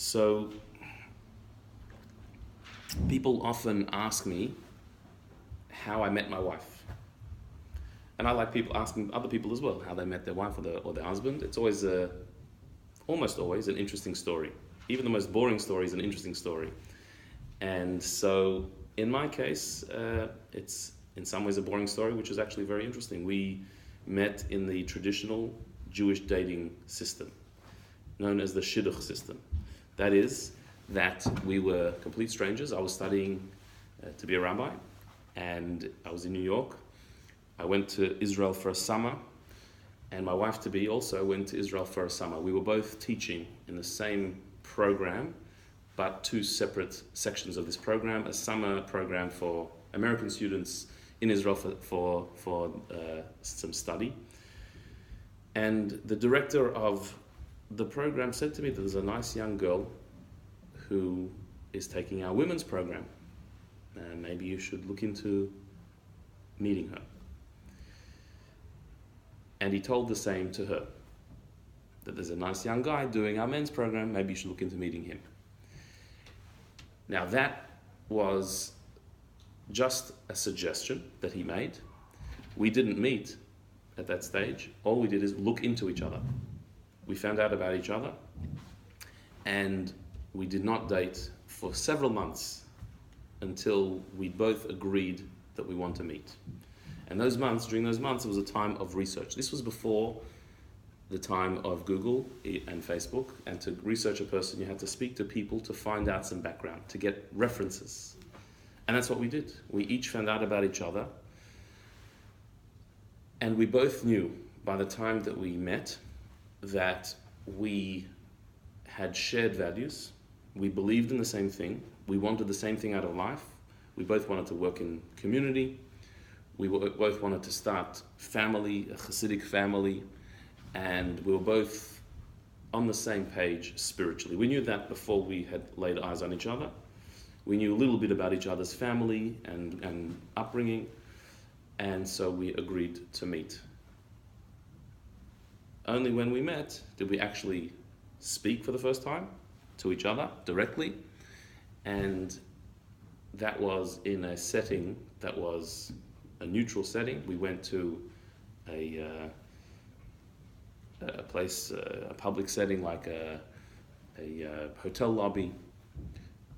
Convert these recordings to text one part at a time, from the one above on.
So people often ask me how I met my wife. And I like people asking other people as well how they met their wife or their husband. It's always almost always an interesting story. Even the most boring story is an interesting story. And so in my case, it's in some ways a boring story, which is actually very interesting. We met in the traditional Jewish dating system, known as the shidduch system. That is, that we were complete strangers. I was studying to be a rabbi, and I was in New York. I went to Israel for a summer, and my wife-to-be also went to Israel for a summer. We were both teaching in the same program, but two separate sections of this program: a summer program for American students in Israel for some study. And the director of the program said to me that there's a nice young girl who is taking our women's program, and maybe you should look into meeting her. And he told the same to her, that there's a nice young guy doing our men's program, maybe you should look into meeting him. Now that was just a suggestion that he made. We didn't meet at that stage. All we did is look into each other. We found out about each other, and we did not date for several months until we both agreed that we want to meet. And during those months, it was a time of research. This was before the time of Google and Facebook, and to research a person, you had to speak to people to find out some background, to get references. And that's what we did. We each found out about each other, and we both knew by the time that we met that we had shared values. We believed in the same thing. We wanted the same thing out of life. We both wanted to work in community. We both wanted to start family, a Hasidic family, and we were both on the same page spiritually. We knew that before we had laid eyes on each other. We knew a little bit about each other's family and upbringing, and so we agreed to meet. Only when we met did we actually speak for the first time to each other directly, and that was in a setting that was a neutral setting. We went to a place, a public setting like a hotel lobby.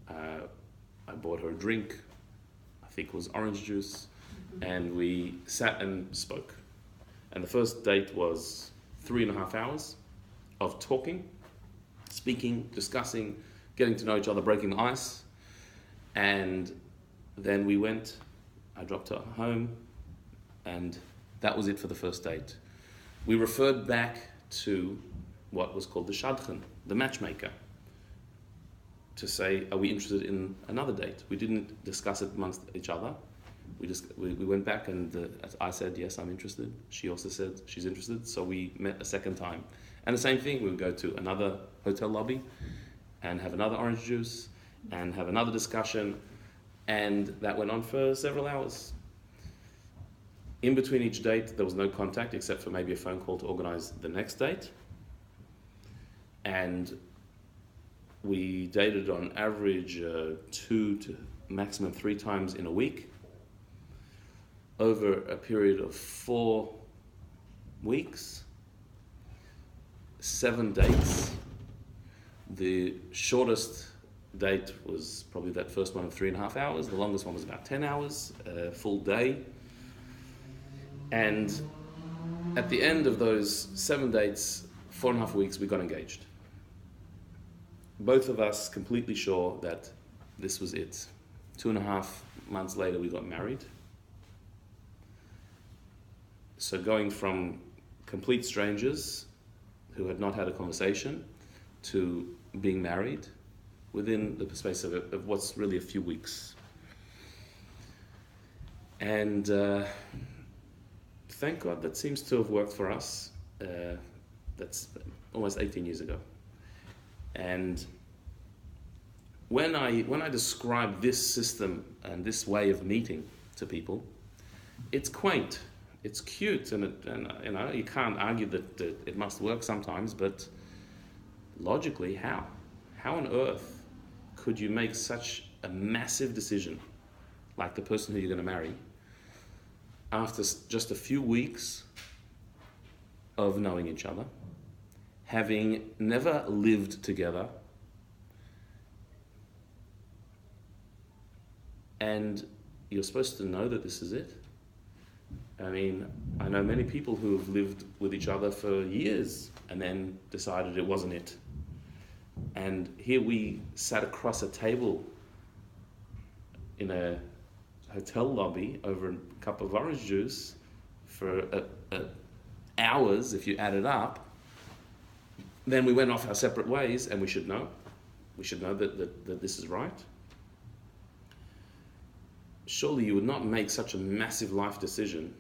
I bought her a drink, I think it was orange juice, and we sat and spoke. And the first date was 3.5 hours of talking, speaking, discussing, getting to know each other, breaking the ice. And then we went, I dropped her home, and that was it for the first date. We referred back to what was called the shadchan, the matchmaker, to say, are we interested in another date? We didn't discuss it amongst each other. We went back, and I said, yes, I'm interested. She also said she's interested, so we met a second time. And the same thing, we would go to another hotel lobby and have another orange juice and have another discussion, and that went on for several hours. In between each date, there was no contact except for maybe a phone call to organize the next date. And we dated on average 2 to maximum 3 times in a week over a period of 4 weeks, 7 dates. The shortest date was probably that first one of 3.5 hours. The longest one was about 10 hours, a full day. And at the end of those 7 dates, 4.5 weeks, we got engaged. Both of us completely sure that this was it. 2.5 months later, we got married. So going from complete strangers who had not had a conversation to being married within the space of what's really a few weeks. And thank God that seems to have worked for us. That's almost 18 years ago. And when I describe this system and this way of meeting to people, it's quaint, it's cute, and you know, you can't argue that it must work sometimes, but logically, how how on earth could you make such a massive decision, like the person who you're going to marry, after just a few weeks of knowing each other, having never lived together, and you're supposed to know that this is it? I mean, I know many people who have lived with each other for years and then decided it wasn't it. And here we sat across a table in a hotel lobby over a cup of orange juice for hours, if you add it up. Then we went off our separate ways, and we should know. We should know that this is right. Surely you would not make such a massive life decision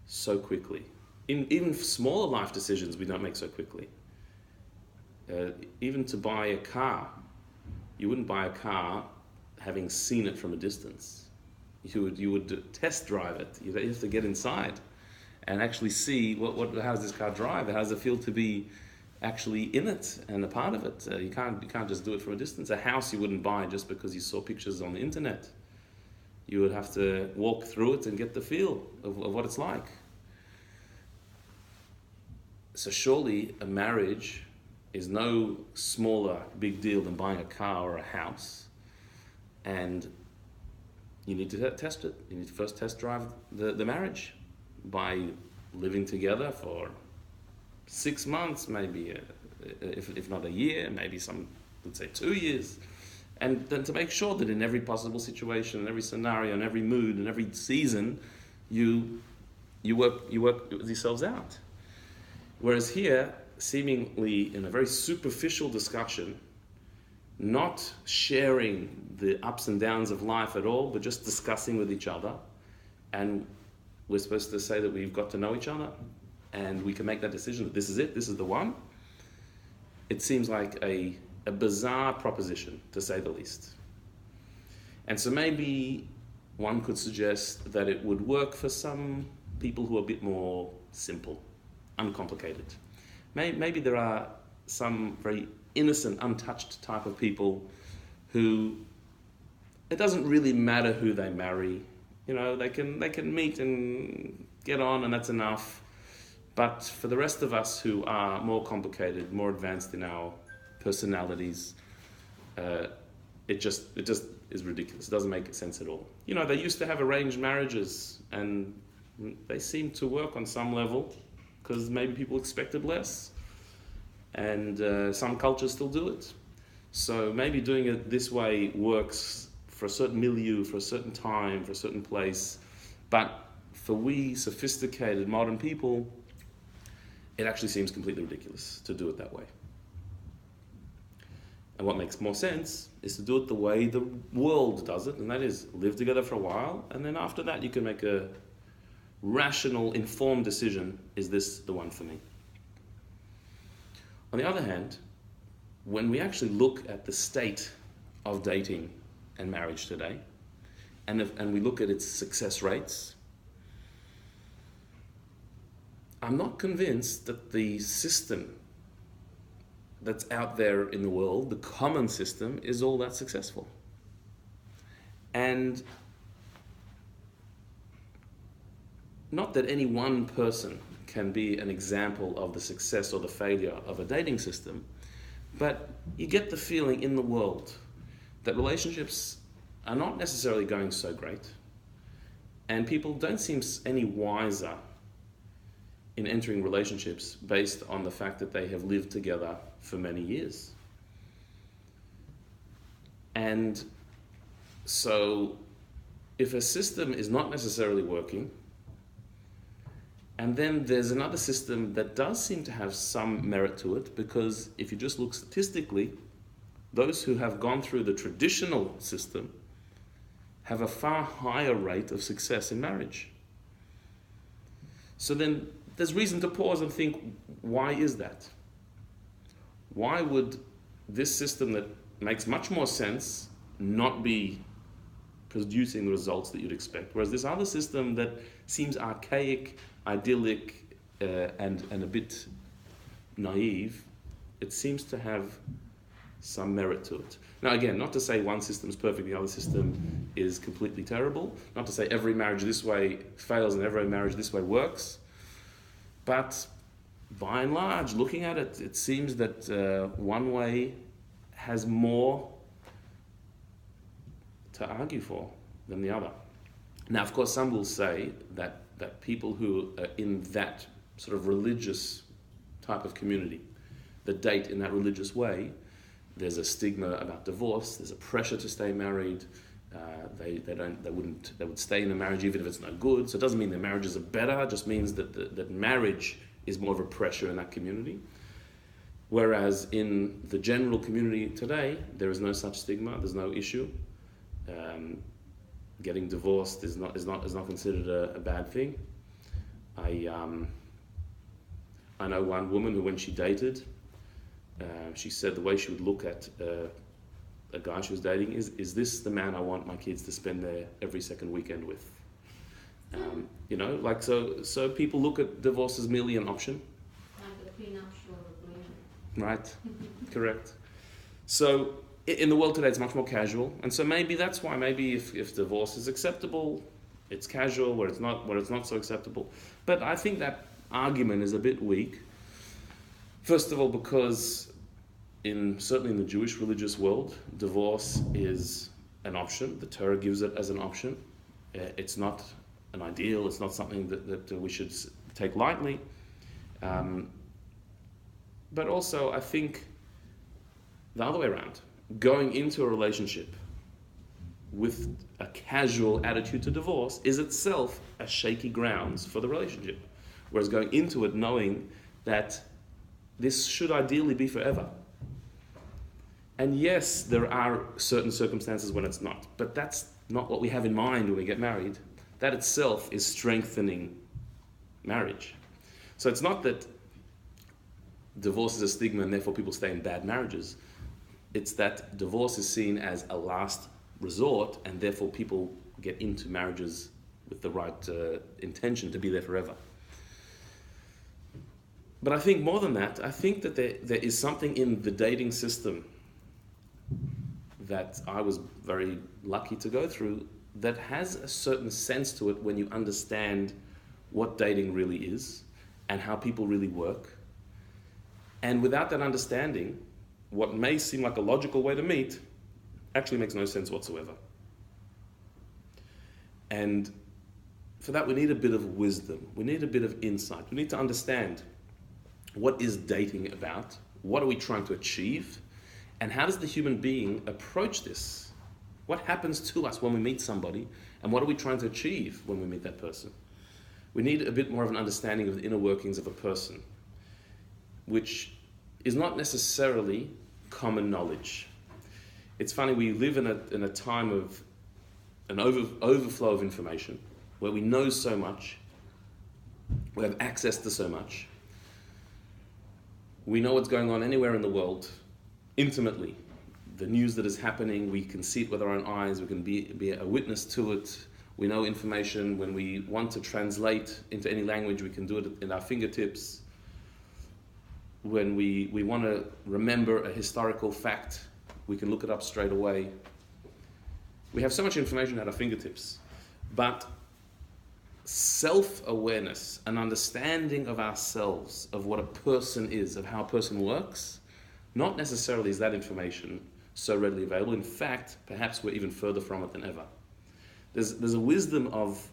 so quickly. Even smaller life decisions we don't make so quickly. Even to buy a car, you wouldn't buy a car having seen it from a distance. You would test drive it. You have to get inside and actually see how does this car drive? How does it feel to be actually in it and a part of it? You can't just do it from a distance. A house you wouldn't buy just because you saw pictures on the internet. You would have to walk through it and get the feel of what it's like. So surely a marriage is no smaller big deal than buying a car or a house. And you need to test it. You need to first test drive the marriage by living together for 6 months, maybe, if not a year, maybe let's say 2 years. And then to make sure that in every possible situation, in every scenario, in every mood, in every season, you work yourselves out. Whereas here, seemingly in a very superficial discussion, not sharing the ups and downs of life at all, but just discussing with each other, and we're supposed to say that we've got to know each other, and we can make that decision that this is it, this is the one. It seems like a bizarre proposition, to say the least. And so maybe one could suggest that it would work for some people who are a bit more simple, uncomplicated. Maybe there are some very innocent, untouched type of people who it doesn't really matter who they marry. You know, they can meet and get on, and that's enough. But for the rest of us who are more complicated, more advanced in our personalities, it just is ridiculous. It doesn't make sense at all. You know, they used to have arranged marriages, and they seem to work on some level because maybe people expected less, and some cultures still do it. So maybe doing it this way works for a certain milieu, for a certain time, for a certain place, but for we sophisticated modern people, it actually seems completely ridiculous to do it that way. And what makes more sense is to do it the way the world does it, and that is live together for a while, and then after that you can make a rational, informed decision, is this the one for me? On the other hand, when we actually look at the state of dating and marriage today, and we look at its success rates, I'm not convinced that the system that's out there in the world, the common system, is all that successful. And not that any one person can be an example of the success or the failure of a dating system, but you get the feeling in the world that relationships are not necessarily going so great, and people don't seem any wiser in entering relationships based on the fact that they have lived together for many years. And so if a system is not necessarily working, and then there's another system that does seem to have some merit to it, because if you just look statistically, those who have gone through the traditional system have a far higher rate of success in marriage. So then there's reason to pause and think, why is that? Why would this system that makes much more sense not be producing the results that you'd expect? Whereas this other system that seems archaic, idyllic, and a bit naive, it seems to have some merit to it. Now again, not to say one system is perfect, the other system is completely terrible. Not to say every marriage this way fails and every marriage this way works. But by and large, looking at it, it seems that one way has more to argue for than the other. Now, of course, some will say that people who are in that sort of religious type of community, that date in that religious way, there's a stigma about divorce, there's a pressure to stay married, they would stay in a marriage even if it's no good. So it doesn't mean their marriages are better, it just means that marriage is more of a pressure in that community. Whereas in the general community today, there is no such stigma, there's no issue. Getting divorced is not considered a bad thing. I know one woman who, when she dated, she said the way she would look at a guy she was dating is this the man I want my kids to spend their every second weekend with? So people look at divorce as merely an option. Like a prenuptial agreement. Right, correct. So in the world today, it's much more casual, and so maybe that's why. Maybe if divorce is acceptable, it's casual. Where it's not so acceptable. But I think that argument is a bit weak. First of all, because certainly in the Jewish religious world, divorce is an option. The Torah gives it as an option. It's not an ideal. It's not something that we should take lightly. But also, I think the other way around. Going into a relationship with a casual attitude to divorce is itself a shaky grounds for the relationship. Whereas going into it knowing that this should ideally be forever. And yes, there are certain circumstances when it's not, but that's not what we have in mind when we get married. That itself is strengthening marriage. So it's not that divorce is a stigma and therefore people stay in bad marriages. It's that divorce is seen as a last resort and therefore people get into marriages with the right intention to be there forever. But I think more than that, I think that there is something in the dating system that I was very lucky to go through that has a certain sense to it when you understand what dating really is and how people really work. And without that understanding, what may seem like a logical way to meet actually makes no sense whatsoever. And for that, we need a bit of wisdom. We need a bit of insight. We need to understand what is dating about, what are we trying to achieve, and how does the human being approach this? What happens to us when we meet somebody, and what are we trying to achieve when we meet that person? We need a bit more of an understanding of the inner workings of a person, which is not necessarily common knowledge. It's funny, we live in a time of an overflow of information, where we know so much, we have access to so much. We know what's going on anywhere in the world, intimately. The news that is happening, we can see it with our own eyes, we can be a witness to it. We know information. When we want to translate into any language, we can do it in our fingertips. When we want to remember a historical fact, we can look it up straight away. We have so much information at our fingertips, but self-awareness, an understanding of ourselves, of what a person is, of how a person works, not necessarily is that information so readily available. In fact, perhaps we're even further from it than ever. There's a wisdom of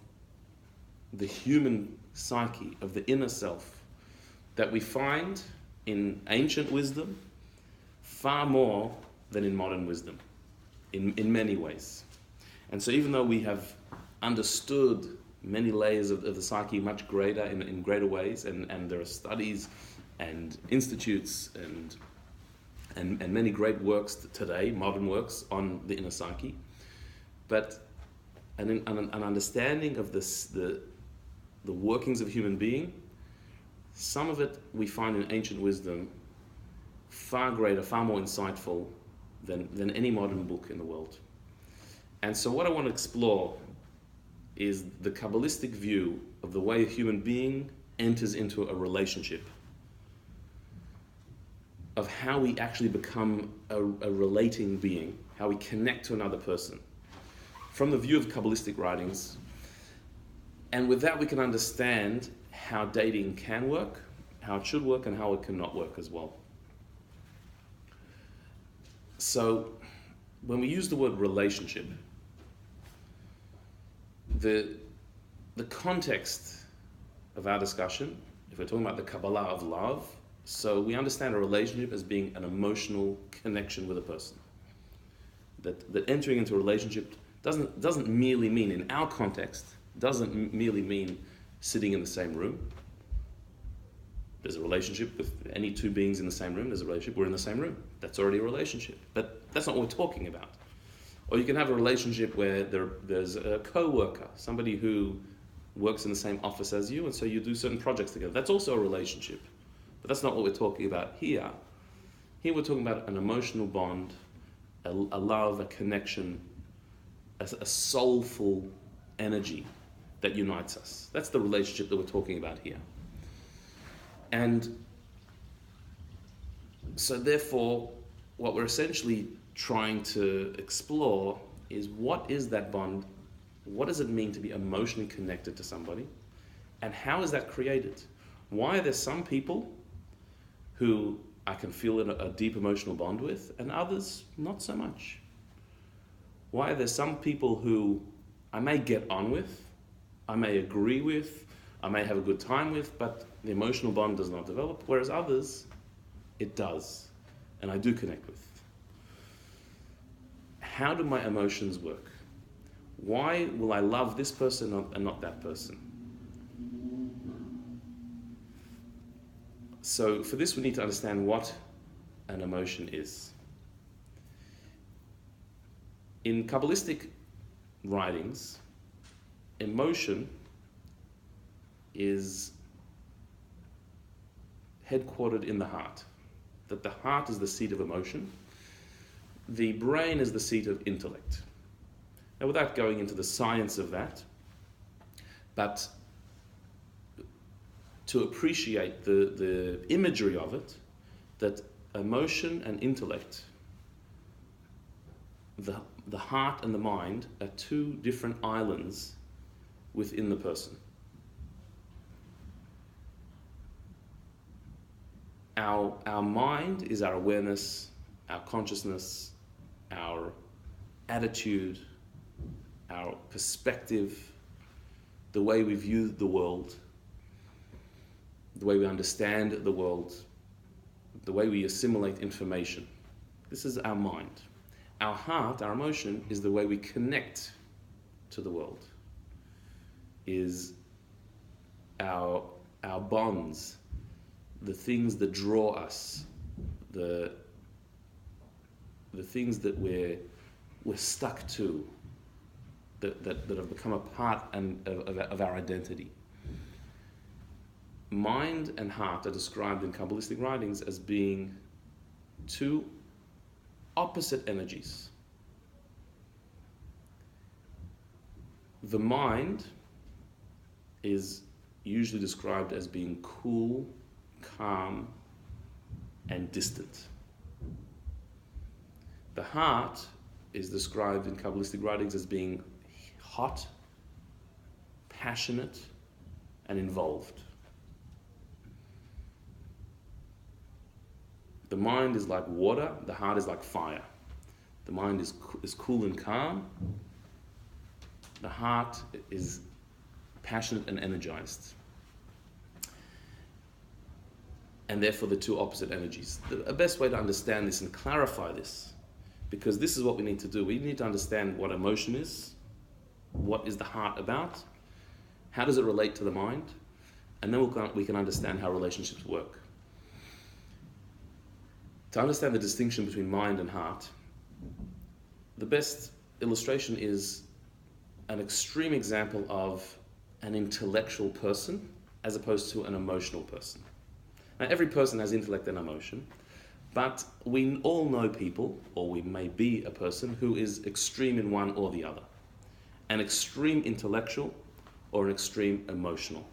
the human psyche, of the inner self, that we find in ancient wisdom far more than in modern wisdom, in many ways. And so even though we have understood many layers of the psyche much greater, in greater ways, and there are studies and institutes and many great works today, modern works, on the inner psyche, but an understanding of the workings of a human being, some of it we find in ancient wisdom far greater, far more insightful than any modern book in the world. And so what I want to explore is the Kabbalistic view of the way a human being enters into a relationship. of how we actually become a relating being, how we connect to another person, from the view of Kabbalistic writings. And with that, we can understand how dating can work, how it should work, and how it cannot work as well. So, when we use the word relationship, the context of our discussion, if we're talking about the Kabbalah of love, so we understand a relationship as being an emotional connection with a person. That entering into a relationship doesn't merely mean, in our context, doesn't merely mean sitting in the same room. There's a relationship with any two beings in the same room. There's a relationship. We're in the same room. That's already a relationship. But that's not what we're talking about. Or you can have a relationship where there's a co-worker, somebody who works in the same office as you, and so you do certain projects together. That's also a relationship. But that's not what we're talking about here. Here we're talking about an emotional bond, a love, a connection, a soulful energy that unites us. That's the relationship that we're talking about here. And so therefore, what we're essentially trying to explore is, what is that bond? What does it mean to be emotionally connected to somebody? And how is that created? Why are there some people who I can feel a deep emotional bond with, and others not so much? Why are there some people who I may get on with, I may agree with, I may have a good time with, but the emotional bond does not develop, whereas others, it does, and I do connect with? How do my emotions work? Why will I love this person and not that person? So for this, we need to understand what an emotion is. In Kabbalistic writings, emotion is headquartered in the heart. That the heart is the seat of emotion. The brain is the seat of intellect. Now, without going into the science of that, but to appreciate the imagery of it, that emotion and intellect, the heart and the mind, are two different islands within the person. Our mind is our awareness, our consciousness, our attitude, our perspective, the way we view the world, the way we understand the world, the way we assimilate information. This is our mind. Our heart, our emotion, is the way we connect to the world, is our bonds, the things that draw us, the things that we're stuck to, that have become a part of our identity. Mind and heart are described in Kabbalistic writings as being two opposite energies. The mind is usually described as being cool, calm, and distant. The heart is described in Kabbalistic writings as being hot, passionate, and involved. The mind is like water, the heart is like fire. The mind is cool and calm. The heart is passionate and energized. And therefore the two opposite energies. The best way to understand this and clarify this, because this is what we need to do. We need to understand what emotion is, what is the heart about, how does it relate to the mind, and then we can understand how relationships work. To understand the distinction between mind and heart, the best illustration is an extreme example of an intellectual person as opposed to an emotional person. Now, every person has intellect and emotion, but we all know people, or we may be a person, who is extreme in one or the other. An extreme intellectual or an extreme emotional.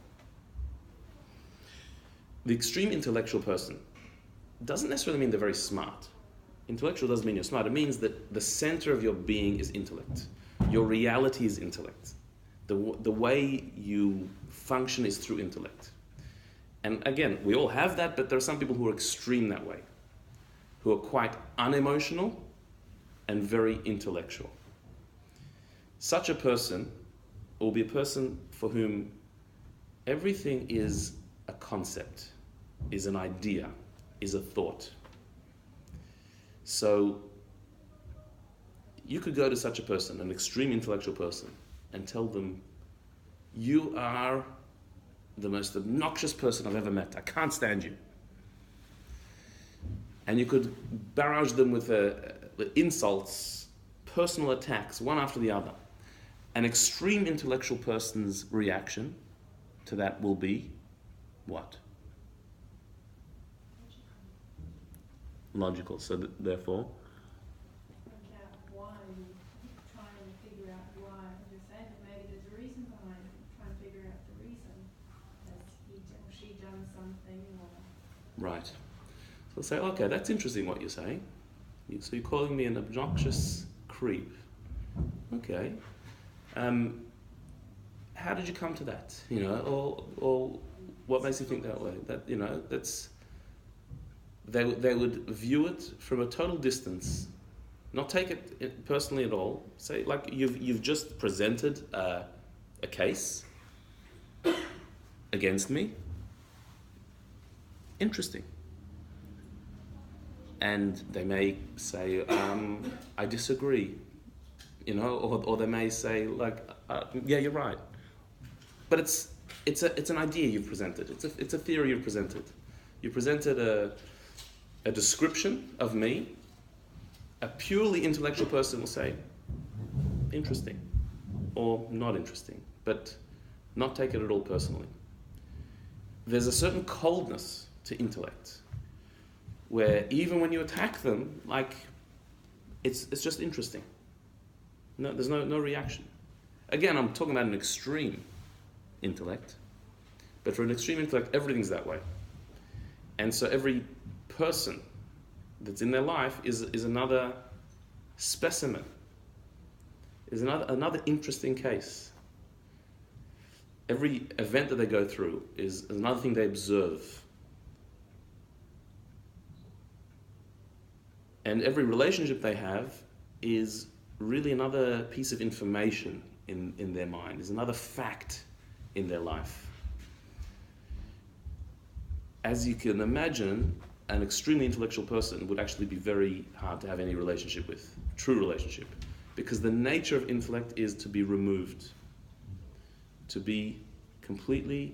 The extreme intellectual person doesn't necessarily mean they're very smart. Intellectual doesn't mean you're smart. It means that the center of your being is intellect. Your reality is intellect. The way you function is through intellect. And again, we all have that, but there are some people who are extreme that way, who are quite unemotional and very intellectual. Such a person will be a person for whom everything is a concept, is an idea, is a thought. So you could go to such a person, an extreme intellectual person, and tell them, you are the most obnoxious person I've ever met. I can't stand you. And you could barrage them with insults, personal attacks, one after the other. An extreme intellectual person's reaction to that will be what? Logical. So therefore, why, trying to figure out why. As you said, maybe there's a reason behind it. Trying to figure out the reason. Has he or she done something? Or... right. So I'll say, okay, that's interesting what you're saying. So you're calling me an obnoxious creep. Okay. How did you come to that? You know, or what makes you think that way? That, you know, that's... They would view it from a total distance, not take it personally at all. Say, like, you've just presented a case against me. Interesting. And they may say, I disagree, you know, or they may say, like, yeah, you're right. But it's an idea you've presented. It's a theory you've presented. You presented a description of me. A purely intellectual person will say, interesting, or not interesting, but not take it at all personally. There's a certain coldness to intellect, where even when you attack them, like, it's just interesting. No, there's no reaction. Again, I'm talking about an extreme intellect, but for an extreme intellect, everything's that way. And so every person that's in their life is another specimen, is another interesting case. Every event that they go through is another thing they observe. And every relationship they have is really another piece of information in their mind, is another fact in their life. As you can imagine, an extremely intellectual person would actually be very hard to have any relationship with, true relationship, because the nature of intellect is to be removed, to be completely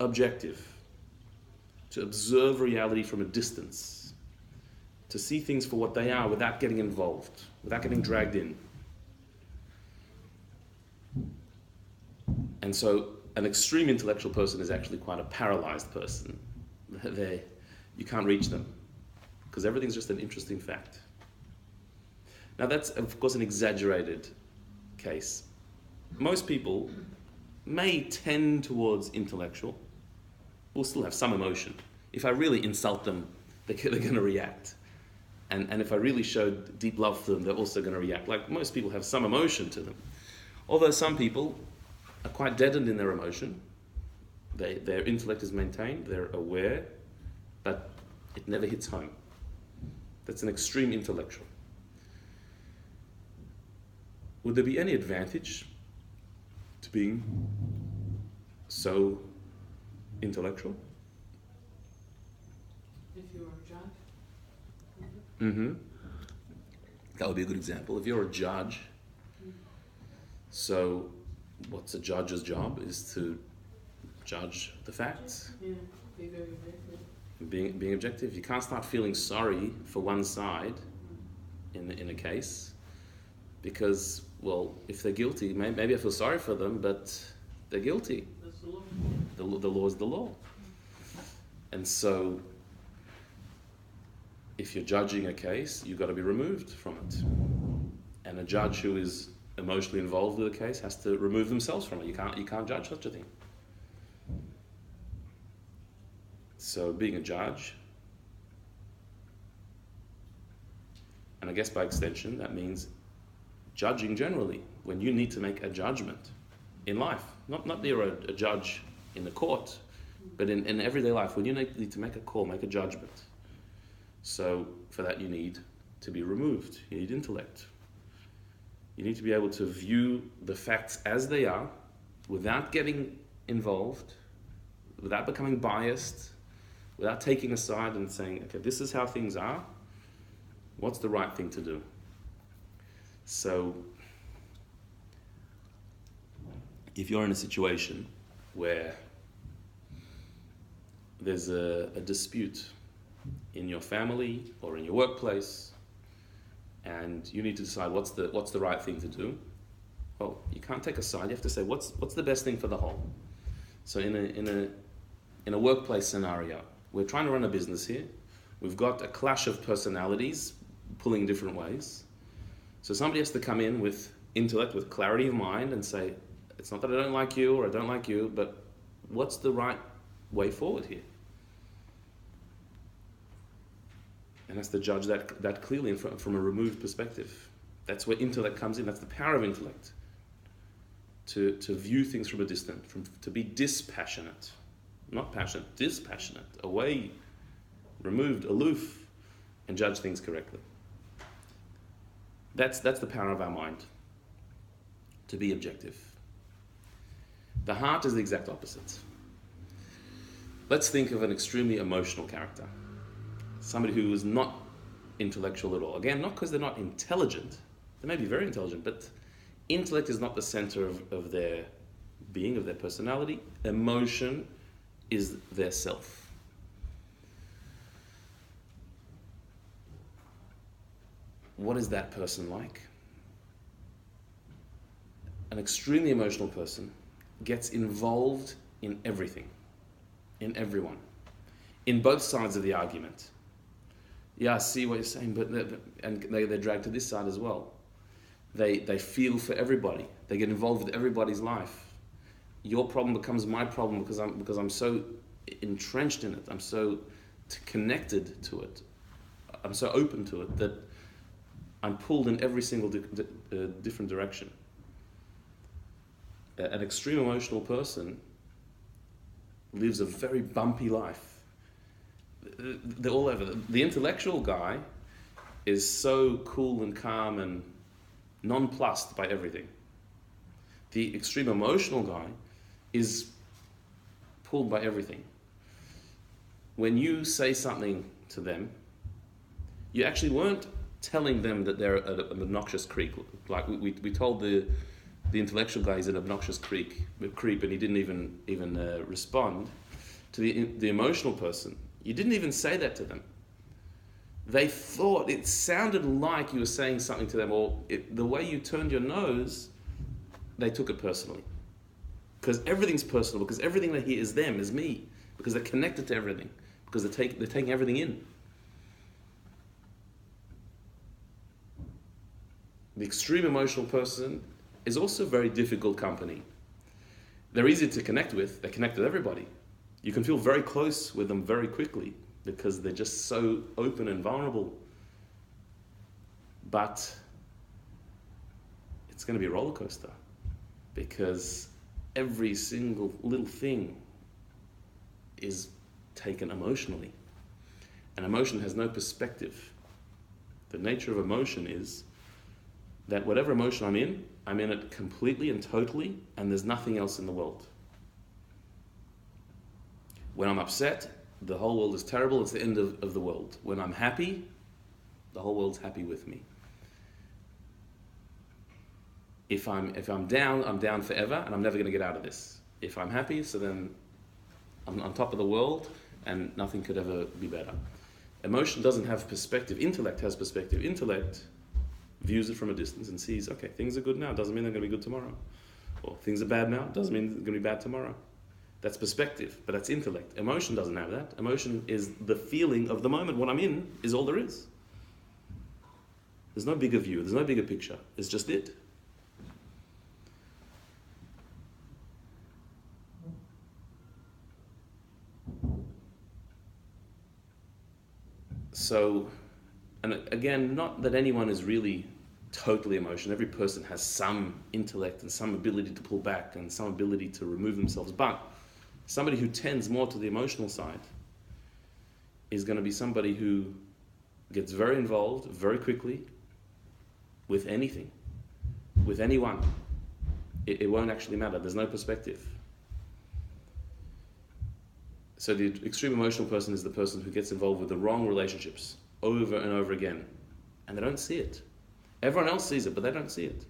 objective, to observe reality from a distance, to see things for what they are without getting involved, without getting dragged in. And so an extreme intellectual person is actually quite a paralyzed person. You can't reach them because everything's just an interesting fact. Now that's, of course, an exaggerated case. Most people may tend towards intellectual, will still have some emotion. If I really insult them, they're going to react. And if I really showed deep love for them, they're also going to react. Like, most people have some emotion to them. Although some people are quite deadened in their emotion. Their intellect is maintained, they're aware, but it never hits home. That's an extreme intellectual. Would there be any advantage to being so intellectual? If you're a judge? Mm-hmm. That would be a good example. If you're a judge, so what's a judge's job is to judge the facts. Yeah, be very objective. Being objective. You can't start feeling sorry for one side in a case, because, well, if they're guilty, maybe I feel sorry for them, but they're guilty. That's the law. The law is the law. And so if you're judging a case, you've got to be removed from it. And a judge who is emotionally involved with a case has to remove themselves from it. You can't judge such a thing. So being a judge And I guess by extension, that means judging generally. When you need to make a judgment in life, not you're a judge in the court, but in everyday life, when you need to make a call, make a judgment. So for that you need to be removed. You need intellect. You need to be able to view the facts as they are without getting involved, without becoming biased, without taking a side and saying, okay, this is how things are. What's the right thing to do? So if you're in a situation where there's a dispute in your family or in your workplace, and you need to decide what's the right thing to do, well, you can't take a side. You have to say what's the best thing for the whole. So in a workplace scenario, we're trying to run a business here. We've got a clash of personalities pulling different ways. So somebody has to come in with intellect, with clarity of mind, and say, it's not that I don't like you or I don't like you, but what's the right way forward here? And has to judge that clearly from a removed perspective. That's where intellect comes in. That's the power of intellect. To view things from a distance, to be dispassionate. Not passionate, dispassionate. Away, removed, aloof, and judge things correctly. That's the power of our mind. To be objective. The heart is the exact opposite. Let's think of an extremely emotional character. Somebody who is not intellectual at all. Again, not because they're not intelligent. They may be very intelligent, but intellect is not the center of their being, of their personality. Emotion is their self. What is that person like? An extremely emotional person gets involved in everything, in everyone, in both sides of the argument. Yeah, I see what you're saying, but they're dragged to this side as well. They feel for everybody. They get involved with everybody's life. Your problem becomes my problem because I'm so entrenched in it. I'm so connected to it. I'm so open to it that I'm pulled in every single different direction. An extreme emotional person lives a very bumpy life. They're all over. The intellectual guy is so cool and calm and nonplussed by everything. The extreme emotional guy is pulled by everything. When you say something to them, you actually weren't telling them that they're an obnoxious creep. Like we told the intellectual guy he's an obnoxious creep, and he didn't even respond. To the emotional person, you didn't even say that to them. They thought it sounded like you were saying something to them, or the way you turned your nose, they took it personally. Because everything's personal, because everything they hear is them, is me, because they're connected to everything, because they're taking everything in. The extreme emotional person is also very difficult company. They're easy to connect with. They connect with everybody. You can feel very close with them very quickly because they're just so open and vulnerable. But it's going to be a roller coaster because every single little thing is taken emotionally. And emotion has no perspective. The nature of emotion is that whatever emotion I'm in it completely and totally, and there's nothing else in the world. When I'm upset, the whole world is terrible, it's the end of the world. When I'm happy, the whole world's happy with me. If I'm down, I'm down forever, and I'm never going to get out of this. If I'm happy, so then I'm on top of the world, and nothing could ever be better. Emotion doesn't have perspective. Intellect has perspective. Intellect views it from a distance and sees, okay, things are good now, doesn't mean they're going to be good tomorrow. Or things are bad now, doesn't mean they're going to be bad tomorrow. That's perspective, but that's intellect. Emotion doesn't have that. Emotion is the feeling of the moment. What I'm in is all there is. There's no bigger view, there's no bigger picture. It's just it. So And again, not that anyone is really totally emotional. Every person has some intellect and some ability to pull back and some ability to remove themselves. But somebody who tends more to the emotional side is going to be somebody who gets very involved very quickly with anything, with anyone. It won't actually matter. There's no perspective. So the extreme emotional person is the person who gets involved with the wrong relationships over and over again, and they don't see it. Everyone else sees it, but they don't see it.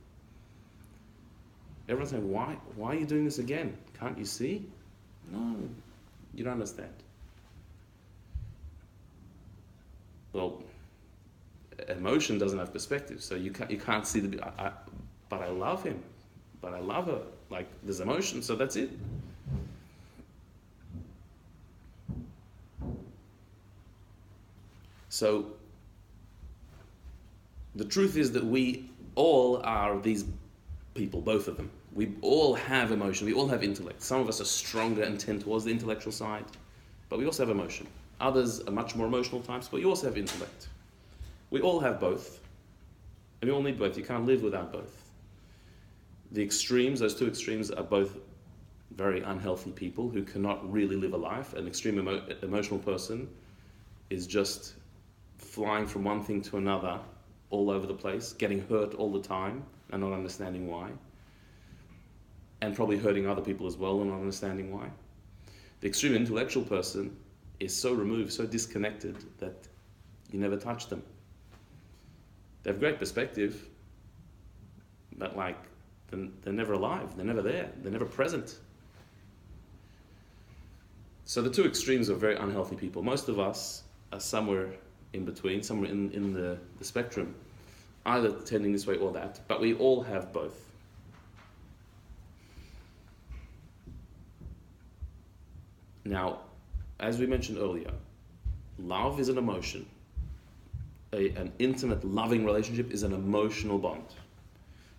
Everyone's saying, why are you doing this again? Can't you see? No, you don't understand. Well, emotion doesn't have perspective, so you can't see but I love him, but I love her. Like, there's emotion, so that's it. So the truth is that we all are these people, both of them. We all have emotion, we all have intellect. Some of us are stronger and tend towards the intellectual side, but we also have emotion. Others are much more emotional types, but you also have intellect. We all have both, and we all need both. You can't live without both. The extremes, those two extremes, are both very unhealthy people who cannot really live a life. An extreme emotional person is just flying from one thing to another all over the place, getting hurt all the time and not understanding why, and probably hurting other people as well and not understanding why. The extreme intellectual person is so removed, so disconnected, that you never touch them. They have great perspective, but they're never alive, they're never there, they're never present. So the two extremes are very unhealthy people. Most of us are somewhere in between, somewhere in the spectrum, either tending this way or that, but we all have both. Now, as we mentioned earlier, love is an emotion. An intimate, loving relationship is an emotional bond.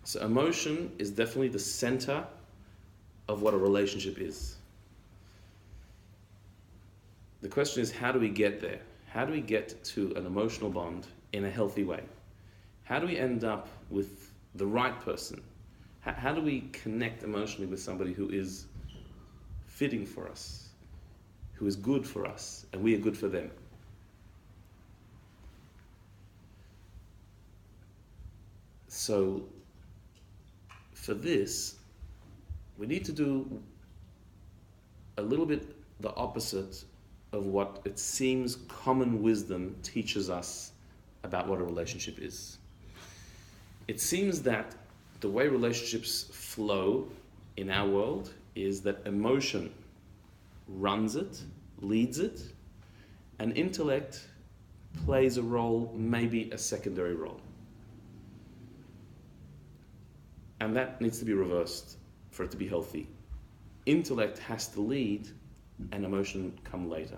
So emotion is definitely the center of what a relationship is. The question is, how do we get there? How do we get to an emotional bond in a healthy way? How do we end up with the right person? How do we connect emotionally with somebody who is fitting for us, who is good for us, and we are good for them? So, for this, we need to do a little bit the opposite of what it seems common wisdom teaches us about what a relationship is. It seems that the way relationships flow in our world is that emotion runs it, leads it, and intellect plays a role, maybe a secondary role. And that needs to be reversed for it to be healthy. Intellect has to lead and emotion come later.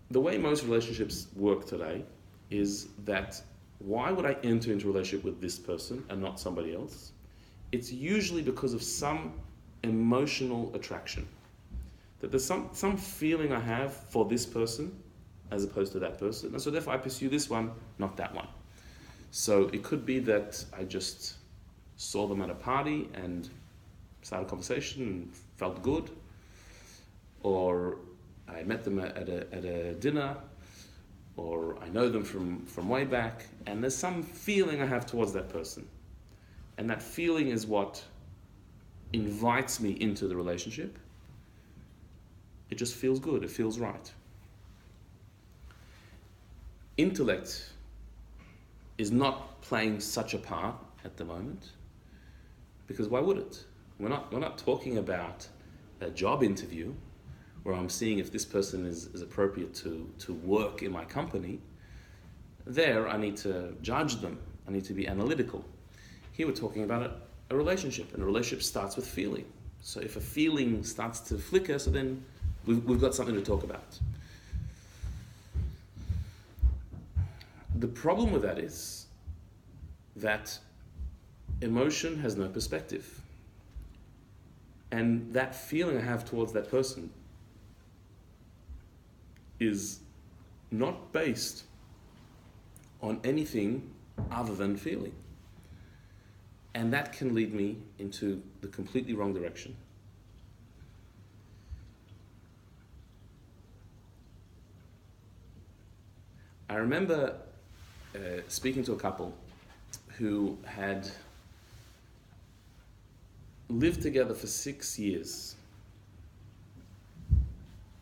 The way most relationships work today is that, why would I enter into a relationship with this person and not somebody else? It's usually because of some emotional attraction. That there's some feeling I have for this person as opposed to that person. And so therefore I pursue this one, not that one. So it could be that I just saw them at a party and started a conversation and felt good, or I met them at a dinner, or I know them from way back, and there's some feeling I have towards that person. And that feeling is what invites me into the relationship. It just feels good, it feels right. Intellect is not playing such a part at the moment, because why would it? We're not talking about a job interview where I'm seeing if this person is appropriate to work in my company. There I need to judge them, I need to be analytical. Here we're talking about a relationship, and a relationship starts with feeling. So if a feeling starts to flicker, so then we've got something to talk about. The problem with that is that emotion has no perspective. And that feeling I have towards that person is not based on anything other than feeling. And that can lead me into the completely wrong direction. I remember speaking to a couple who had lived together for 6 years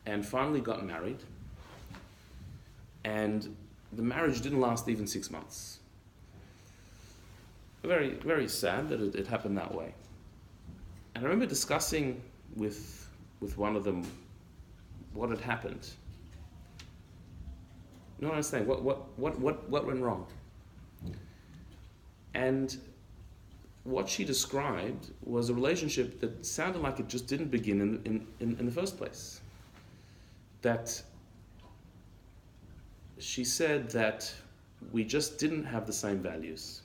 and finally got married, and the marriage didn't last even 6 months. Very, very sad that it happened that way. And I remember discussing with one of them what had happened. You don't understand what went wrong. And what she described was a relationship that sounded like it just didn't begin in the first place. That she said that we just didn't have the same values.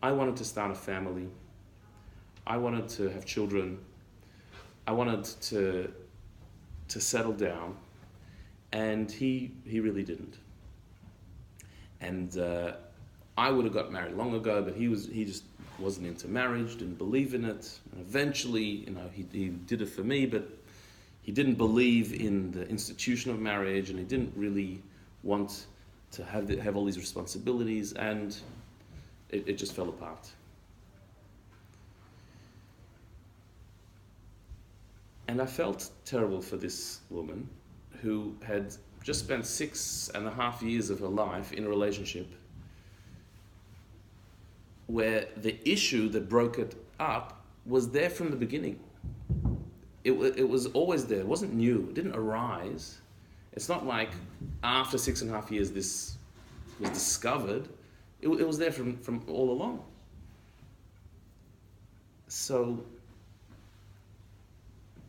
I wanted to start a family. I wanted to have children. I wanted to settle down. And he really didn't. And I would have got married long ago, but he just wasn't into marriage, didn't believe in it. And eventually, he did it for me, but he didn't believe in the institution of marriage, and he didn't really want to have all these responsibilities, and it just fell apart. And I felt terrible for this woman who had just spent 6.5 years of her life in a relationship where the issue that broke it up was there from the beginning. It was always there. It wasn't new. It didn't arise. It's not like after 6.5 years this was discovered. It was there from all along. So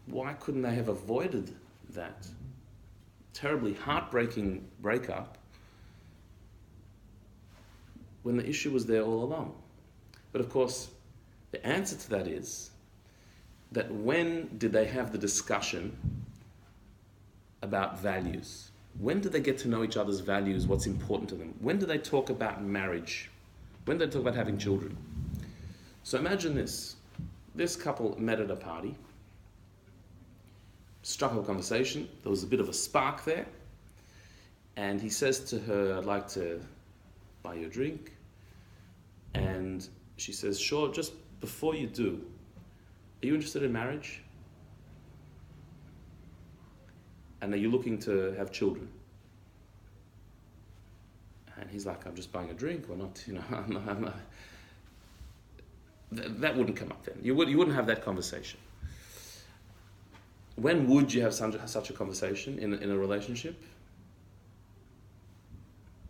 why couldn't they have avoided that terribly heartbreaking breakup when the issue was there all along? But of course, the answer to that is that when did they have the discussion about values? When did they get to know each other's values, what's important to them? When did they talk about marriage? When did they talk about having children? So imagine this. This couple met at a party, struck up a conversation, there was a bit of a spark there, and he says to her, I'd like to buy you a drink. And she says, sure, just before you do, are you interested in marriage? And are you looking to have children? And he's like, I'm just buying a drink, or not, I'm not. That wouldn't come up then. You wouldn't have that conversation. When would you have such a conversation in a relationship?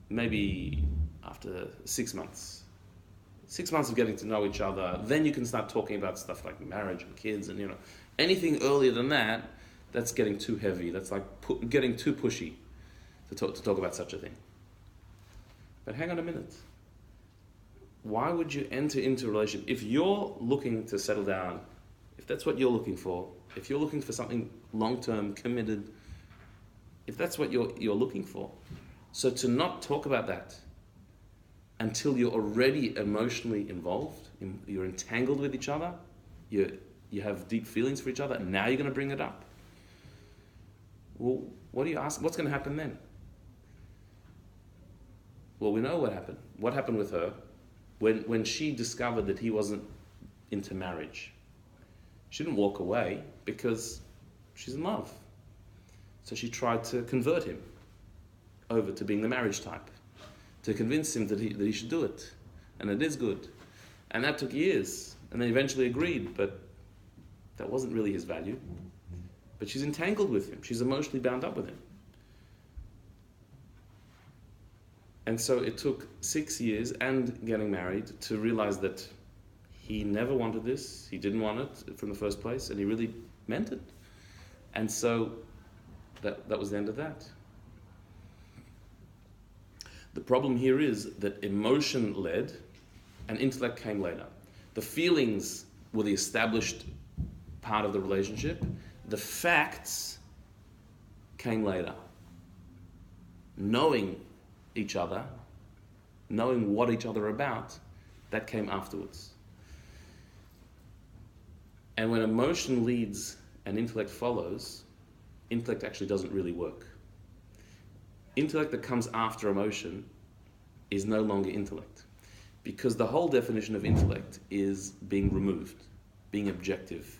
Maybe after 6 months. 6 months of getting to know each other, then you can start talking about stuff like marriage and kids, and anything earlier than that, that's getting too heavy. That's like getting too pushy to talk about such a thing. But hang on a minute. Why would you enter into a relationship if you're looking to settle down? If that's what you're looking for, if you're looking for something long-term, committed, if that's what you're looking for, so to not talk about that until you're already emotionally involved, you're entangled with each other, you have deep feelings for each other, and now you're going to bring it up. Well, what do you ask? What's going to happen then? Well, we know what happened. What happened with her when she discovered that he wasn't into marriage? She didn't walk away because she's in love. So she tried to convert him over to being the marriage type, to convince him that he should do it, and it is good. And that took years, and they eventually agreed, but that wasn't really his value. But she's entangled with him. She's emotionally bound up with him. And so it took 6 years and getting married to realize that he never wanted this, he didn't want it from the first place, and he really meant it. And so that was the end of that. The problem here is that emotion led and intellect came later. The feelings were the established part of the relationship. The facts came later. knowing each other, knowing what each other are about, that came afterwards. And when emotion leads and intellect follows, intellect actually doesn't really work. Intellect that comes after emotion is no longer intellect. Because the whole definition of intellect is being removed, being objective,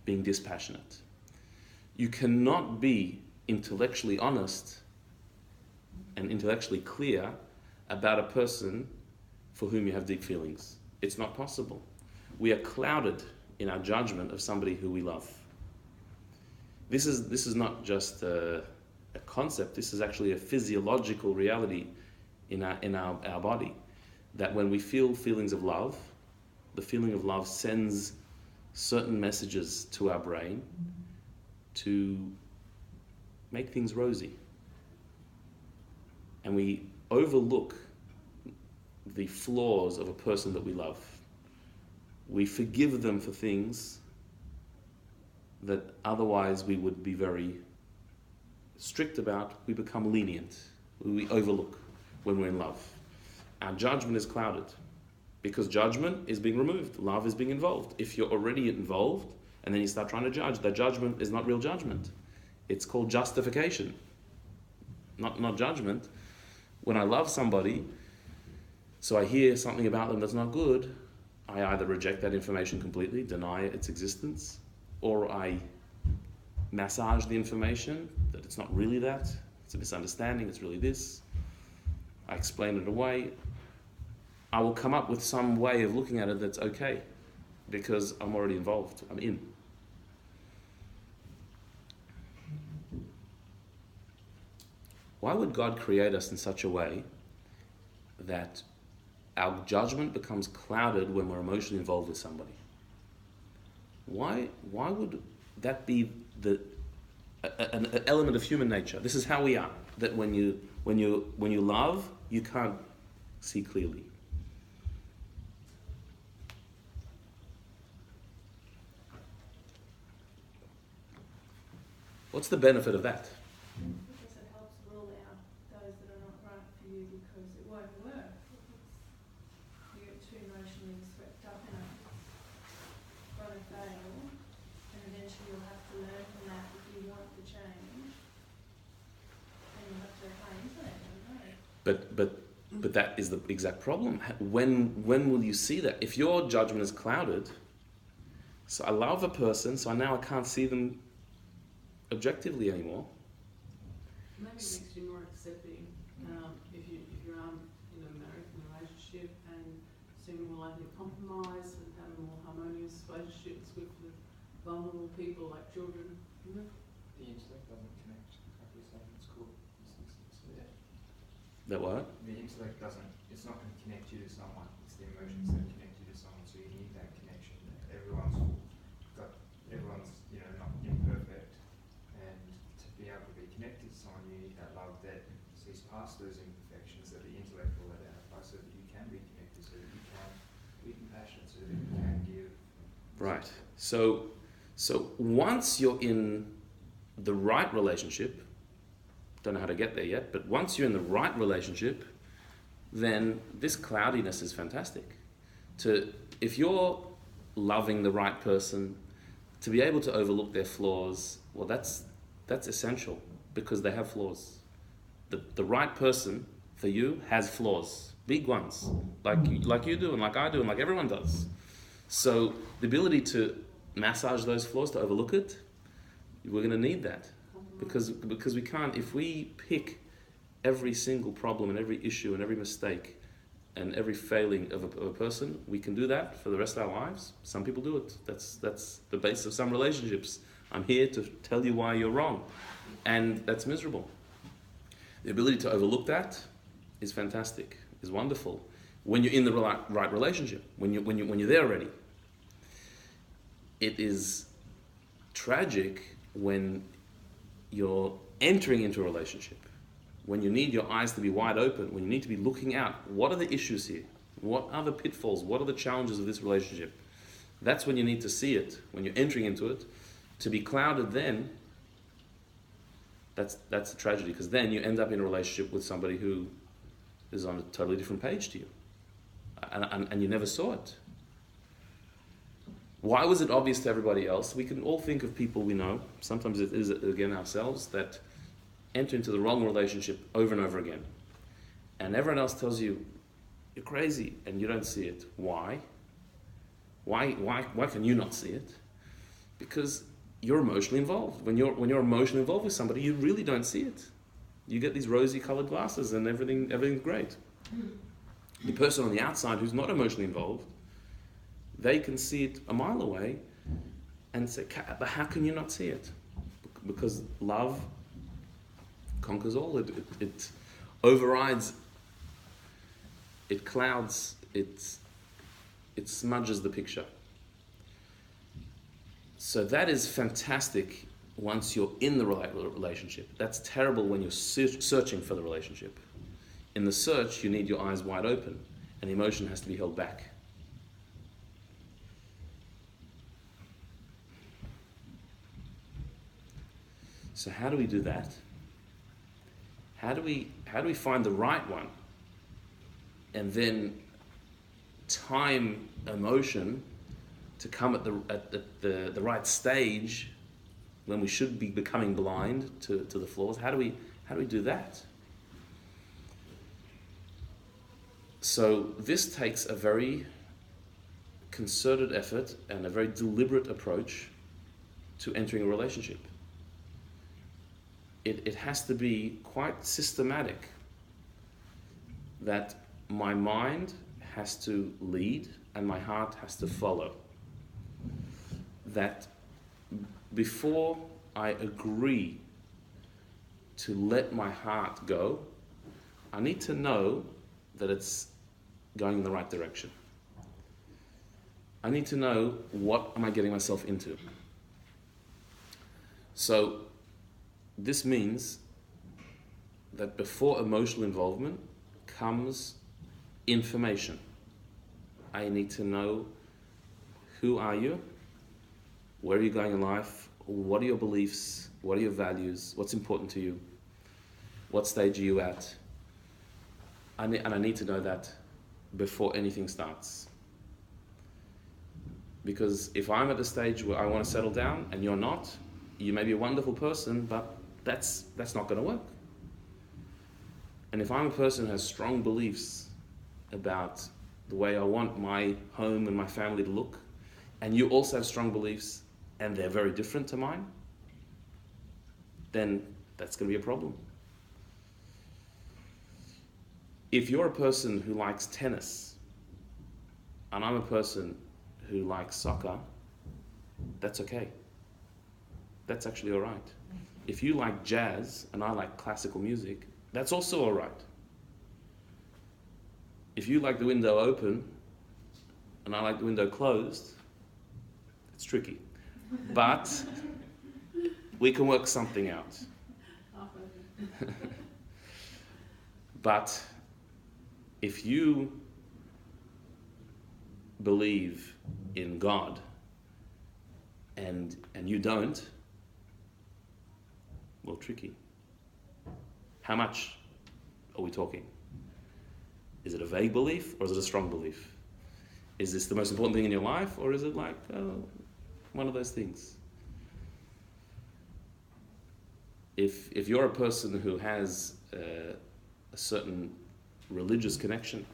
being dispassionate. You cannot be intellectually honest and intellectually clear about a person for whom you have deep feelings. It's not possible. We are clouded in our judgment of somebody who we love. This is not just a concept, this is actually a physiological reality in our body. That when we feel feelings of love, the feeling of love sends certain messages to our brain to make things rosy. And we overlook the flaws of a person that we love. We forgive them for things that otherwise we would be very strict about. We become lenient. We overlook when we're in love. Our judgment is clouded because judgment is being removed. Love is being involved. If you're already involved and then you start trying to judge, that judgment is not real judgment. It's called justification, not judgment. When I love somebody, so I hear something about them that's not good, I either reject that information completely, deny its existence, or I massage the information that it's not really that, it's a misunderstanding, it's really this. I explain it away. I will come up with some way of looking at it that's okay, because I'm already involved, I'm in. Why would God create us in such a way that our judgment becomes clouded when we're emotionally involved with somebody? Why would that be an element of human nature? This is how we are. That when you love, you can't see clearly. What's the benefit of that? Because it helps rule out those that are not right for you, because it won't work. You get too emotionally swept up in it. It's going to fail, and eventually you'll have to learn from that if you want to change. And you'll have to apply into that, don't you? But that is the exact problem. When will you see that? If your judgment is clouded, so I love a person, so now I can't see them objectively anymore. Maybe it makes you more accepting if you're in a married relationship and seem more likely to compromise and have more harmonious relationships with the vulnerable people like children. The intellect doesn't connect, like you're saying, it's cool. That what? The intellect it's not going to connect you to someone, it's the emotions that connect you to someone, so you need that connection. Everyone's not imperfect, and to be able to be connected to someone, you need that love that sees past those imperfections that the intellect will identify, so that you can be connected, so that you can be compassionate, so that you can give. Right. So once you're in the right relationship, don't know how to get there yet, but once you're in the right relationship, then this cloudiness is fantastic. If you're loving the right person, to be able to overlook their flaws, well, that's essential, because they have flaws. The right person for you has flaws, big ones, like you do, and like I do, and like everyone does. So the ability to massage those flaws, to overlook it, we're going to need that, because we can't. If we pick every single problem and every issue and every mistake and every failing of a person, we can do that for the rest of our lives. Some people do it. That's the basis of some relationships. I'm here to tell you why you're wrong, and that's miserable. The ability to overlook that is fantastic, is wonderful. When you're in the right relationship, when you're there already. It is tragic when you're entering into a relationship, when you need your eyes to be wide open, when you need to be looking out. What are the issues here? What are the pitfalls? What are the challenges of this relationship? That's when you need to see it, when you're entering into it. To be clouded then, That's a tragedy, because then you end up in a relationship with somebody who is on a totally different page to you, and you never saw it. Why was it obvious to everybody else? We can all think of people we know, sometimes it is again ourselves, that enter into the wrong relationship over and over again. And everyone else tells you, you're crazy, and you don't see it. Why? Why can you not see it? Because you're emotionally involved. When you're emotionally involved with somebody, you really don't see it. You get these rosy-colored glasses and everything's great. The person on the outside who's not emotionally involved, they can see it a mile away and say, but how can you not see it? Because love conquers all. It overrides, it clouds, it smudges the picture. So that is fantastic once you're in the relationship. That's terrible when you're searching for the relationship. In the search, you need your eyes wide open, and the emotion has to be held back. So how do we do that? How do we find the right one, and then time emotion to come at the right stage when we should be becoming blind to the flaws? How do we do that? So this takes a very concerted effort and a very deliberate approach to entering a relationship. It has to be quite systematic, that my mind has to lead and my heart has to follow. That before I agree to let my heart go, I need to know that it's going in the right direction. I need to know, what am I getting myself into? So this means that before emotional involvement comes information. I need to know, who are you? Where are you going in life? What are your beliefs? What are your values? What's important to you? What stage are you at? I need to know that before anything starts. Because if I'm at the stage where I want to settle down and you're not, you may be a wonderful person, but that's not going to work. And if I'm a person who has strong beliefs about the way I want my home and my family to look, and you also have strong beliefs and they're very different to mine, then that's going to be a problem. If you're a person who likes tennis and I'm a person who likes soccer, that's okay. That's actually all right. If you like jazz and I like classical music, that's also all right. If you like the window open and I like the window closed, it's tricky. But we can work something out. But if you believe in God and you don't, well, tricky. How much are we talking? Is it a vague belief or is it a strong belief? Is this the most important thing in your life, or is it like one of those things? If you're a person who has a certain religious connection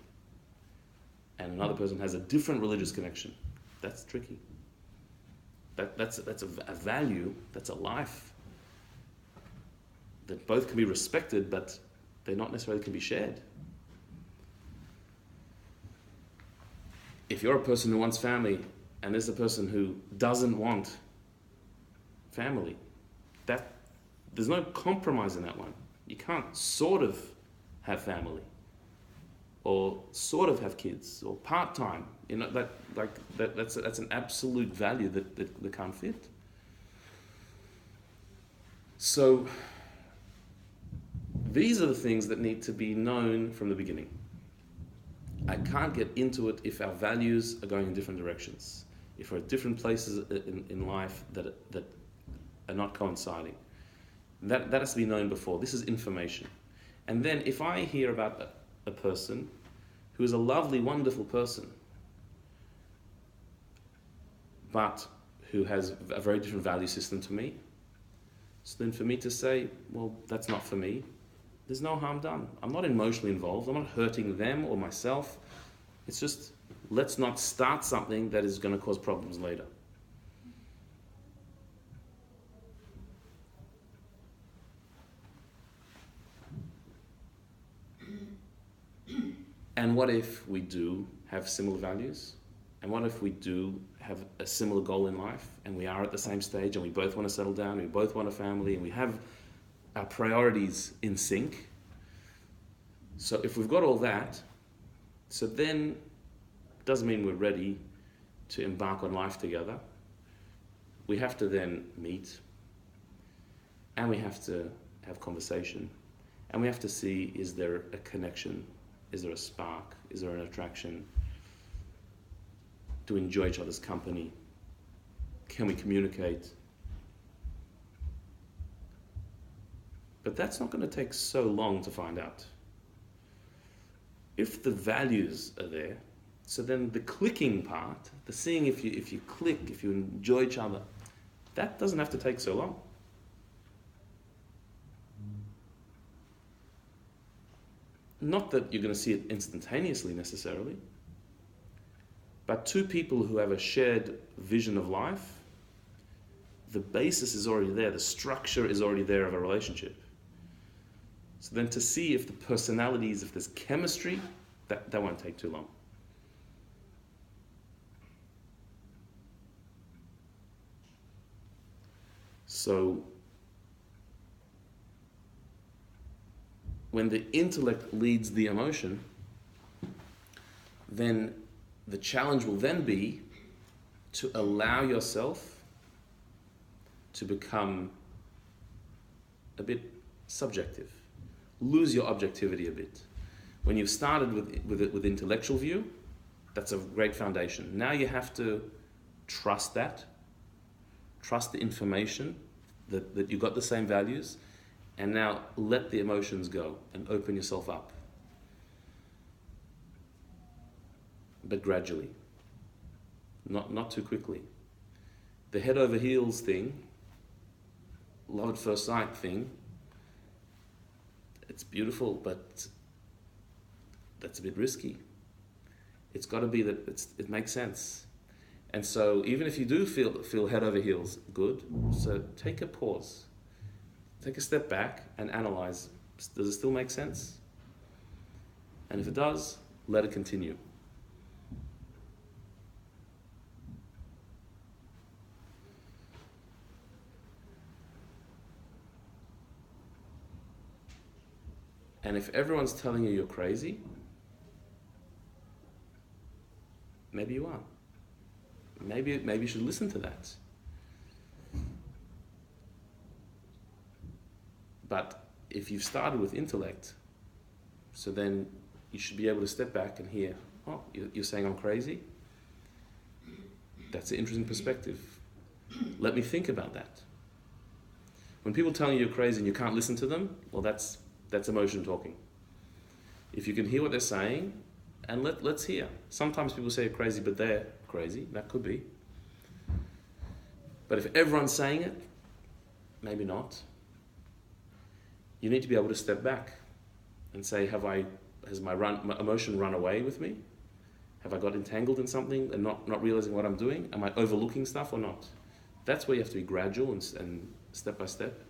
and another person has a different religious connection, that's tricky. That's a value, that's a life that both can be respected, but they not necessarily can be shared. If you're a person who wants family and there's a person who doesn't want family, there's no compromise in that one. You can't sort of have family or sort of have kids or part-time. You know, that's an absolute value that can't fit. So these are the things that need to be known from the beginning. I can't get into it if our values are going in different directions, if we're at different places in life that are not coinciding. That has to be known before. This is information. And then if I hear about a person who is a lovely, wonderful person, but who has a very different value system to me, so then for me to say, well, that's not for me, there's no harm done. I'm not emotionally involved. I'm not hurting them or myself. It's just, let's not start something that is going to cause problems later. And what if we do have similar values? And what if we do have a similar goal in life, and we are at the same stage, and we both want to settle down, and we both want a family, and we have our priorities in sync? So if we've got all that, so then it doesn't mean we're ready to embark on life together. We have to then meet, and we have to have conversation, and we have to see, is there a connection? Is there a spark? Is there an attraction? Do we enjoy each other's company? Can we communicate? But that's not going to take so long to find out. If the values are there, so then the clicking part, the seeing if you click, if you enjoy each other, that doesn't have to take so long. Not that you're going to see it instantaneously necessarily, but two people who have a shared vision of life, the basis is already there, the structure is already there of a relationship. So then to see if the personalities, if there's chemistry, that won't take too long. So when the intellect leads the emotion, then the challenge will then be to allow yourself to become a bit subjective. Lose your objectivity a bit. When you've started with intellectual view, that's a great foundation. Now you have to trust that, trust the information, that you've got the same values, and now let the emotions go and open yourself up. But gradually, not too quickly. The head over heels thing, love at first sight thing, it's beautiful, but that's a bit risky. It's got to be that it makes sense. And so even if you do feel head over heels, good, so take a pause. Take a step back and analyze, does it still make sense? And if it does, let it continue. And if everyone's telling you you're crazy, maybe you are. Maybe you should listen to that. But if you've started with intellect, so then you should be able to step back and hear, oh, you're saying I'm crazy? That's an interesting perspective. Let me think about that. When people tell you you're crazy and you can't listen to them, well, that's emotion talking. If you can hear what they're saying, and let's hear. Sometimes people say you're crazy, but they're crazy. That could be. But if everyone's saying it, maybe not. You need to be able to step back and say, has my emotion run away with me? Have I got entangled in something and not realizing what I'm doing? Am I overlooking stuff or not? That's where you have to be gradual and step by step.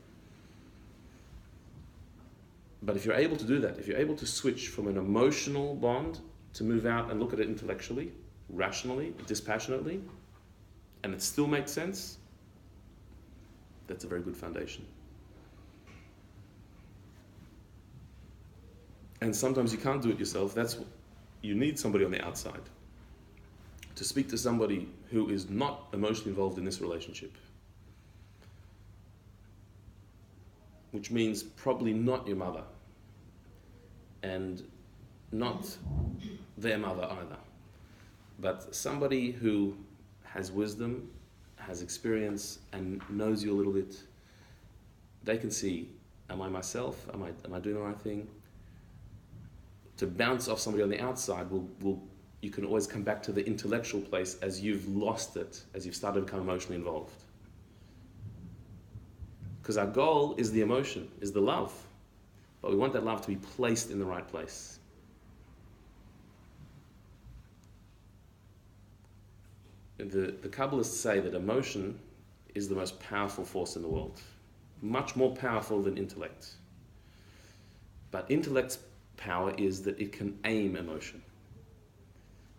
But if you're able to do that, if you're able to switch from an emotional bond to move out and look at it intellectually, rationally, dispassionately, and it still makes sense, that's a very good foundation. And sometimes you can't do it yourself. You need somebody on the outside to speak to somebody who is not emotionally involved in this relationship. Which means probably not your mother and not their mother either. But somebody who has wisdom, has experience, and knows you a little bit they can see, am I myself? Am I doing the right thing? To bounce off somebody on the outside you can always come back to the intellectual place as you've lost it, as you've started to become emotionally involved. Because our goal is the emotion, is the love. But we want that love to be placed in the right place. The Kabbalists say that emotion is the most powerful force in the world. Much more powerful than intellect. But intellect's power is that it can aim emotion.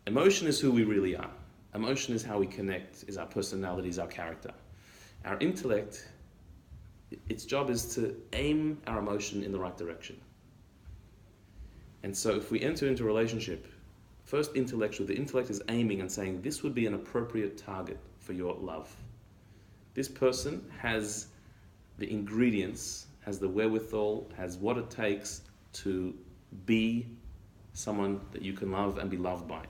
Emotion is who we really are. Emotion is how we connect, is our personality, is our character. Our intellect, its job is to aim our emotion in the right direction. And so if we enter into a relationship, first intellectual, the intellect is aiming and saying, this would be an appropriate target for your love. This person has the ingredients, has the wherewithal, has what it takes to be someone that you can love and be loved by.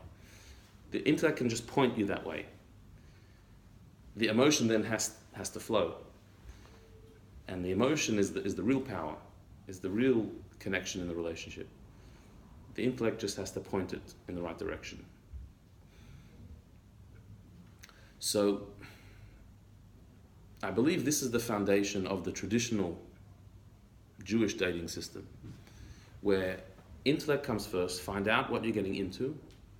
The intellect can just point you that way. The emotion then has to flow. And the emotion is the real power, is the real connection in the relationship. The intellect just has to point it in the right direction. So, I believe this is the foundation of the traditional Jewish dating system, where intellect comes first, find out what you're getting into,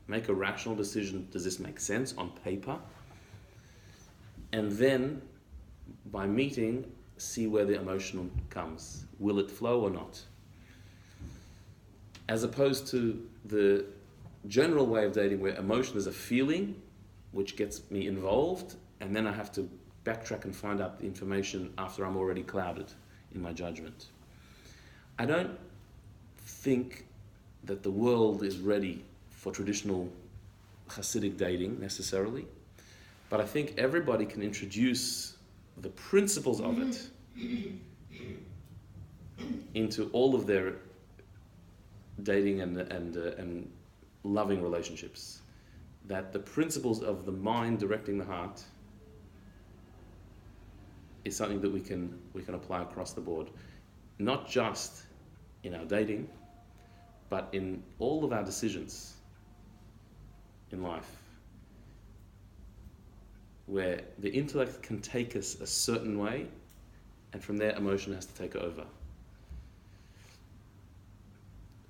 make a rational decision, does this make sense on paper? And then, by meeting, see where the emotion comes. Will it flow or not? As opposed to the general way of dating where emotion is a feeling which gets me involved, and then I have to backtrack and find out the information after I'm already clouded in my judgment. I don't think that the world is ready for traditional Hasidic dating necessarily, but I think everybody can introduce the principles of it into all of their dating and loving relationships. That the principles of the mind directing the heart is something that we can apply across the board, not just in our dating, but in all of our decisions in life, where the intellect can take us a certain way, and from there emotion has to take over.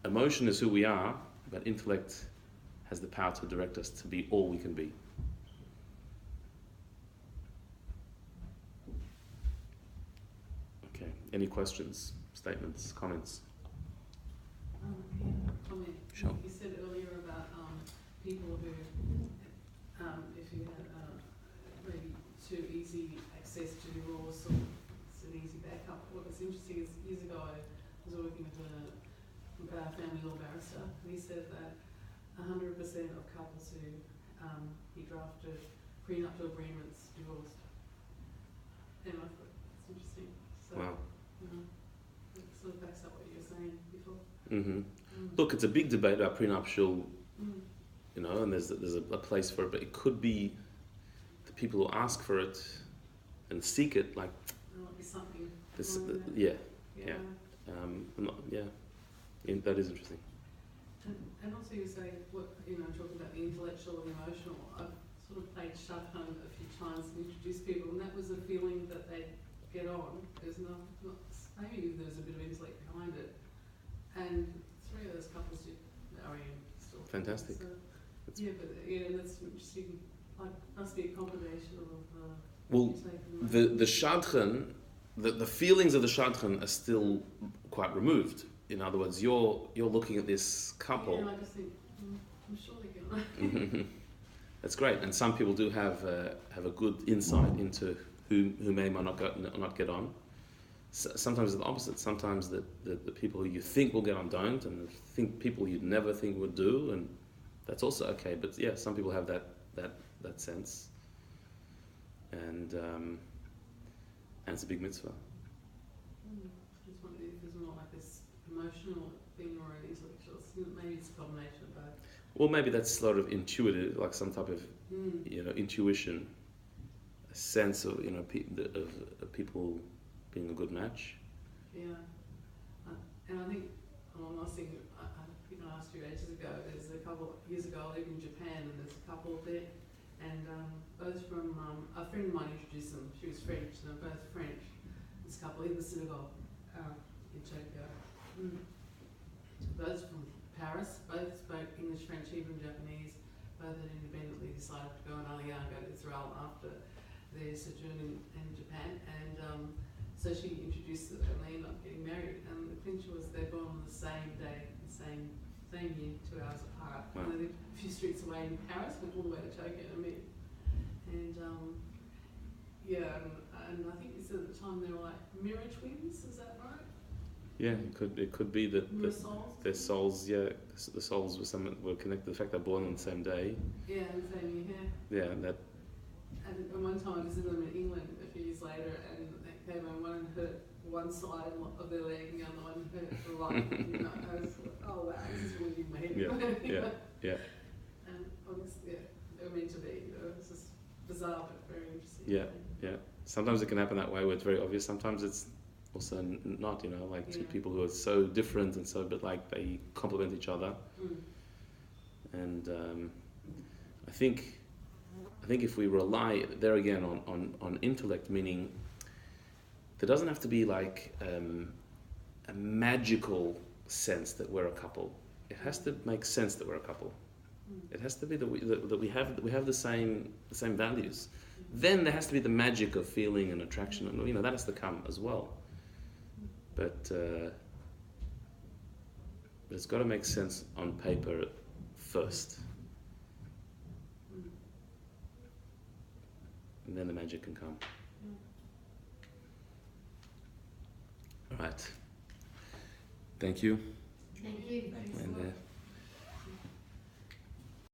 Emotion is who we are, but intellect has the power to direct us to be all we can be. Okay, any questions, statements, comments? Comment. Sure. You said earlier about people who, if you had maybe too easy access to divorce or it's an easy backup. What was interesting is years ago I was working with a family law barrister, and he said that 100% of couples who he drafted prenuptial agreements divorced. And I thought that's interesting. So, Wow. It sort of backs up what you were saying before. Mm-hmm. Look, it's a big debate about prenuptial, Mm. and there's a place for it, but it could be the people who ask for it and seek it, like There might be something. this. wrong with that. Yeah, Yeah. that is interesting. And also you say, talking about the intellectual and emotional, I've sort of played shadchan a few times and introduced people, and that was a feeling that they get on. There's maybe there's a bit of intellect behind it. And 3 of those couples are in still. Fantastic. So, That's- that's interesting. Like, must be a combination of Well, intellect and the shadchan, the feelings of the shadchan are still quite removed. In other words, you're looking at this couple. Yeah, I just think, I'm sure they get on. That's great, and some people do have a good insight into who may or not get on. Sometimes it's the opposite. Sometimes the people who you think will get on don't, and think people you'd never think would do, and that's also okay. But yeah, some people have that sense, and it's a big mitzvah. Just wondering if there's more like this emotional thing or an intellectual. Maybe it's a combination of both. Well, maybe that's sort of intuitive, like some type of intuition, a sense of of people being a good match. Yeah. And I think one last thing, I think I asked you ages ago, there's a couple, years ago I lived in Japan and there's a couple there, and both from, a friend of mine introduced them, she was French, and they're both French, this couple in the synagogue in Tokyo. Both from Paris, both spoke English, French, even Japanese, both had independently decided to go on Aliyah and go to Israel after their sojourn in Japan, and so she introduced them and they ended up getting married, and the clincher was they're born on the same day, the same year, 2 hours apart. Wow. And they lived a few streets away in Paris, went all the way to Tokyo to meet. And yeah, and I think you said at the time they were like mirror twins, is that right? Yeah, it could be that Mirror souls? their souls, the souls were connected. The fact they're born on the same day. Yeah, and same year, Yeah, that. And one time I visited them in England a few years later, and they came and one hurt one side of their leg and the other one hurt the right. You know, I was like, oh wow, this is really made. Yeah. And obviously, they were meant to be. You know, it's just bizarre but very interesting. Yeah. Sometimes it can happen that way where it's very obvious. Sometimes it's also not. You know, like two people who are so different and so, but like they complement each other. And I think if we rely there again on intellect, meaning there doesn't have to be like a magical sense that we're a couple. It has to make sense that we're a couple. It has to be that we have the same values. Then there has to be the magic of feeling and attraction, and that has to come as well. But it's got to make sense on paper first. And then the magic can come. All right. Thank you. Thank you.